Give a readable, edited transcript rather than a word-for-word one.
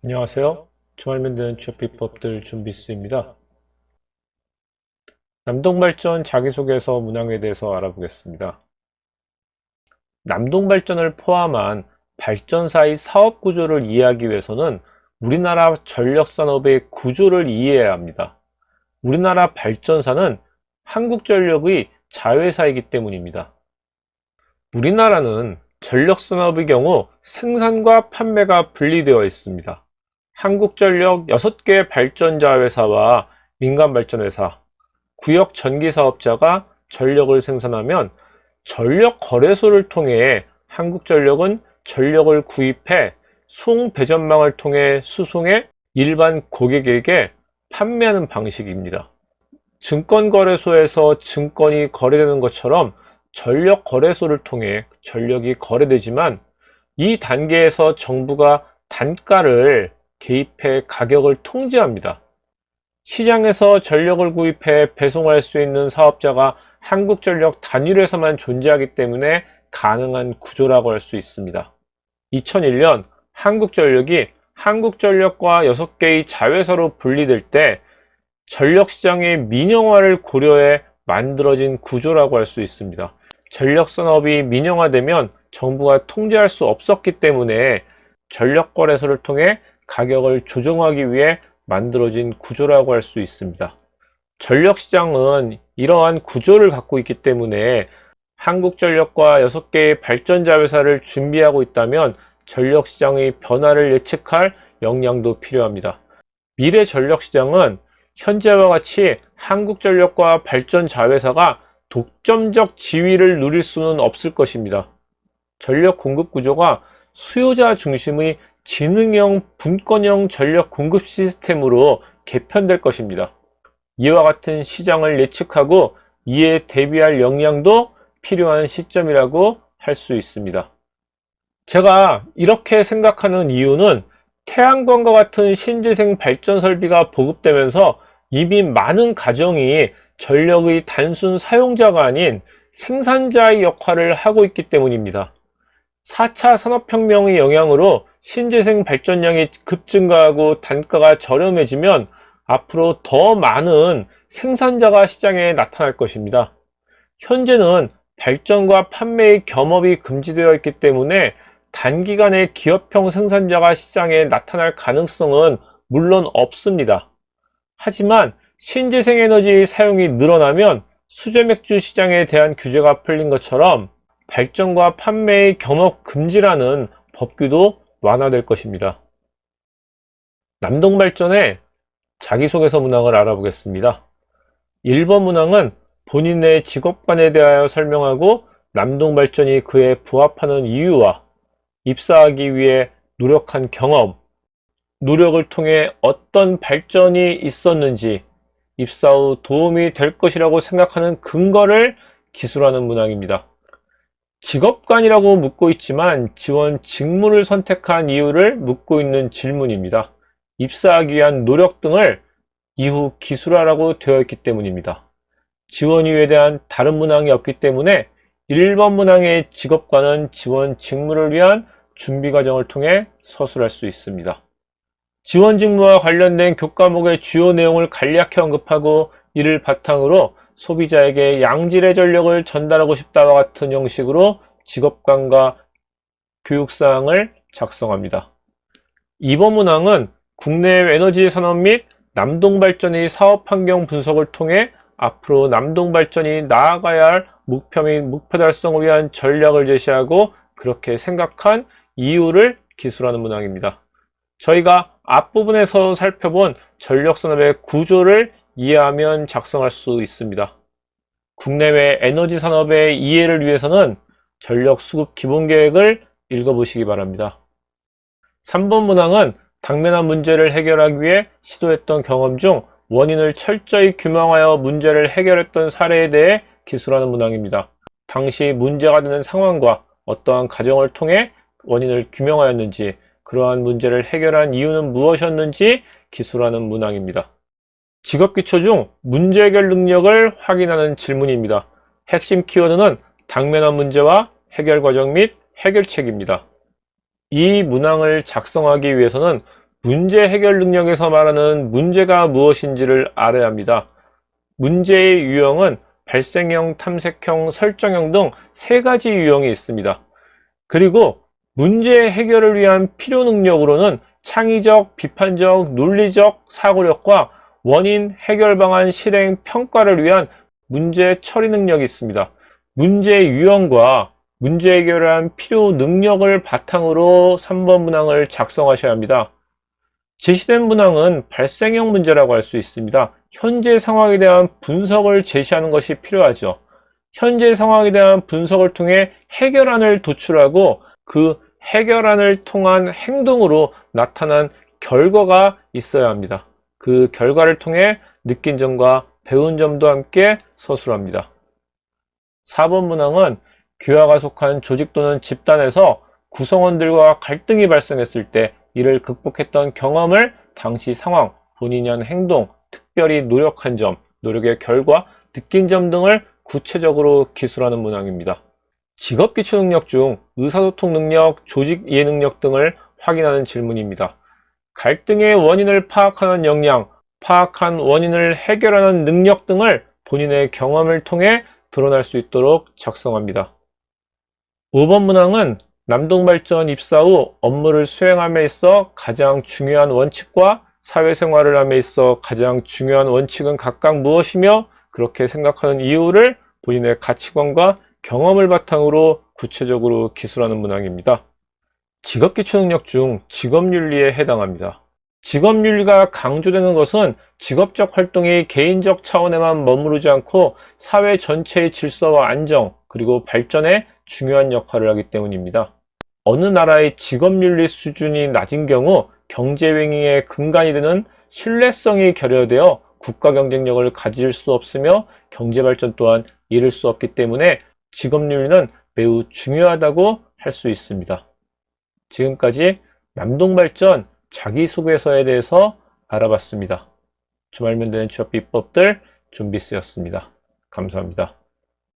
안녕하세요. 주말면 되는 취업 비법들 준비스입니다. 남동발전 자기소개서 문항에 대해서 알아보겠습니다. 남동발전을 포함한 발전사의 사업 구조를 이해하기 위해서는 우리나라 전력산업의 구조를 이해해야 합니다. 우리나라 발전사는 한국전력의 자회사이기 때문입니다. 우리나라는 전력산업의 경우 생산과 판매가 분리되어 있습니다. 한국전력 6개 발전자 회사와 민간발전회사, 구역 전기사업자가 전력을 생산하면 전력거래소를 통해 한국전력은 전력을 구입해 송배전망을 통해 수송해 일반 고객에게 판매하는 방식입니다. 증권거래소에서 증권이 거래되는 것처럼 전력거래소를 통해 전력이 거래되지만 이 단계에서 정부가 단가를 개입해 가격을 통제합니다. 시장에서 전력을 구입해 배송할 수 있는 사업자가 한국전력 단일회사만 존재하기 때문에 가능한 구조라고 할 수 있습니다. 2001년 한국전력이 한국전력과 6개의 자회사로 분리될 때 전력시장의 민영화를 고려해 만들어진 구조라고 할 수 있습니다. 전력산업이 민영화되면 정부가 통제할 수 없었기 때문에 전력거래소를 통해 가격을 조정하기 위해 만들어진 구조라고 할 수 있습니다. 전력시장은 이러한 구조를 갖고 있기 때문에 한국전력과 6개의 발전자 회사를 준비하고 있다면 전력시장의 변화를 예측할 역량도 필요합니다. 미래 전력시장은 현재와 같이 한국전력과 발전자회사가 독점적 지위를 누릴 수는 없을 것입니다. 전력 공급 구조가 수요자 중심의 지능형 분권형 전력 공급 시스템으로 개편될 것입니다. 이와 같은 시장을 예측하고 이에 대비할 역량도 필요한 시점이라고 할 수 있습니다. 제가 이렇게 생각하는 이유는 태양광과 같은 신재생 발전 설비가 보급되면서 이미 많은 가정이 전력의 단순 사용자가 아닌 생산자의 역할을 하고 있기 때문입니다. 4차 산업혁명의 영향으로 신재생 발전량이 급증가하고 단가가 저렴해지면 앞으로 더 많은 생산자가 시장에 나타날 것입니다. 현재는 발전과 판매의 겸업이 금지되어 있기 때문에 단기간에 기업형 생산자가 시장에 나타날 가능성은 물론 없습니다. 하지만 신재생에너지의 사용이 늘어나면 수제맥주 시장에 대한 규제가 풀린 것처럼 발전과 판매의 겸업 금지라는 법규도 완화될 것입니다. 남동발전의 자기소개서 문항을 알아보겠습니다. 1번 문항은 본인의 직업관에 대하여 설명하고 남동발전이 그에 부합하는 이유와 입사하기 위해 노력한 경험, 노력을 통해 어떤 발전이 있었는지, 입사 후 도움이 될 것이라고 생각하는 근거를 기술하는 문항입니다. 직업관이라고 묻고 있지만 지원 직무를 선택한 이유를 묻고 있는 질문입니다. 입사하기 위한 노력 등을 이후 기술하라고 되어 있기 때문입니다. 지원 이유에 대한 다른 문항이 없기 때문에 1번 문항의 직업관은 지원 직무를 위한 준비 과정을 통해 서술할 수 있습니다. 지원 직무와 관련된 교과목의 주요 내용을 간략히 언급하고 이를 바탕으로 소비자에게 양질의 전력을 전달하고 싶다와 같은 형식으로 직업관과 교육사항을 작성합니다. 2번 문항은 국내 에너지 산업 및 남동발전의 사업 환경 분석을 통해 앞으로 남동발전이 나아가야 할 목표 및 목표 달성을 위한 전략을 제시하고 그렇게 생각한 이유를 기술하는 문항입니다. 저희가 앞부분에서 살펴본 전력산업의 구조를 이해하면 작성할 수 있습니다. 국내외 에너지 산업의 이해를 위해서는 전력 수급 기본계획을 읽어보시기 바랍니다. 3번 문항은 당면한 문제를 해결하기 위해 시도했던 경험 중 원인을 철저히 규명하여 문제를 해결했던 사례에 대해 기술하는 문항입니다. 당시 문제가 되는 상황과 어떠한 과정을 통해 원인을 규명하였는지, 그러한 문제를 해결한 이유는 무엇이었는지 기술하는 문항입니다. 직업기초 중 문제 해결 능력을 확인하는 질문입니다. 핵심 키워드는 당면한 문제와 해결 과정 및 해결책입니다. 이 문항을 작성하기 위해서는 문제 해결 능력에서 말하는 문제가 무엇인지를 알아야 합니다. 문제의 유형은 발생형, 탐색형, 설정형 등 세 가지 유형이 있습니다. 그리고 문제 해결을 위한 필요 능력으로는 창의적, 비판적, 논리적 사고력과 원인, 해결 방안 실행, 평가를 위한 문제 처리 능력이 있습니다. 문제 유형과 문제 해결을 위한 필요 능력을 바탕으로 3번 문항을 작성하셔야 합니다. 제시된 문항은 발생형 문제라고 할 수 있습니다. 현재 상황에 대한 분석을 제시하는 것이 필요하죠. 현재 상황에 대한 분석을 통해 해결안을 도출하고 그 해결안을 통한 행동으로 나타난 결과가 있어야 합니다. 그 결과를 통해 느낀 점과 배운 점도 함께 서술합니다. 4번 문항은 규화가 속한 조직 또는 집단에서 구성원들과 갈등이 발생했을 때 이를 극복했던 경험을 당시 상황, 본인이 한 행동, 특별히 노력한 점, 노력의 결과, 느낀 점 등을 구체적으로 기술하는 문항입니다. 직업기초 능력 중 의사소통 능력, 조직 이해 능력 등을 확인하는 질문입니다. 갈등의 원인을 파악하는 역량, 파악한 원인을 해결하는 능력 등을 본인의 경험을 통해 드러날 수 있도록 작성합니다. 5번 문항은 남동발전 입사 후 업무를 수행함에 있어 가장 중요한 원칙과 사회생활을 함에 있어 가장 중요한 원칙은 각각 무엇이며 그렇게 생각하는 이유를 본인의 가치관과 경험을 바탕으로 구체적으로 기술하는 문항입니다. 직업기초능력 중 직업윤리에 해당합니다. 직업윤리가 강조되는 것은 직업적 활동이 개인적 차원에만 머무르지 않고 사회 전체의 질서와 안정 그리고 발전에 중요한 역할을 하기 때문입니다. 어느 나라의 직업윤리 수준이 낮은 경우 경제행위의 근간이 되는 신뢰성이 결여되어 국가 경쟁력을 가질 수 없으며 경제발전 또한 이룰 수 없기 때문에 직업윤리는 매우 중요하다고 할 수 있습니다. 지금까지 남동발전 자기소개서에 대해서 알아봤습니다. 주말면 되는 취업 비법들 준비쓰였습니다. 감사합니다.